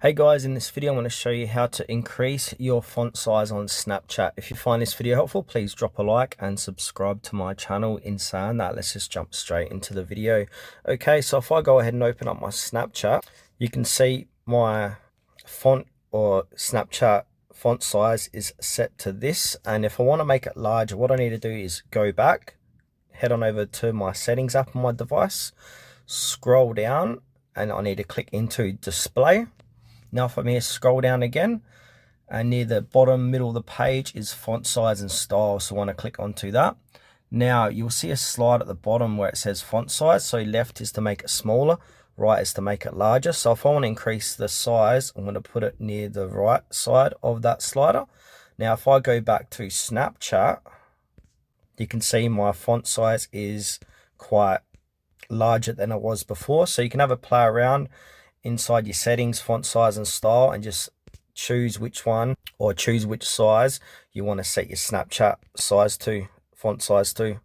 Hey guys, in this video I'm going to show you how to increase your font size on Snapchat. If you find this video helpful, please drop a like and subscribe to my channel. In saying that, let's just jump straight into the video. Okay, so if I go ahead and open up my Snapchat, you can see my font or Snapchat font size is set to this. And if I want to make it larger, what I need to do is go back, head on over to my settings app on my device, scroll down, and I need to click into display. Now from here, scroll down again, and near the bottom middle of the page is font size and style, so I want to click onto that. Now you'll see a slide at the bottom where it says font size, so left is to make it smaller, right is to make it larger. So if I want to increase the size, I'm going to put it near the right side of that slider. Now if I go back to Snapchat, you can see my font size is quite larger than it was before, so you can have a play around inside your settings, font size and style, and just choose which one or choose which size you want to set your Snapchat size to, font size to.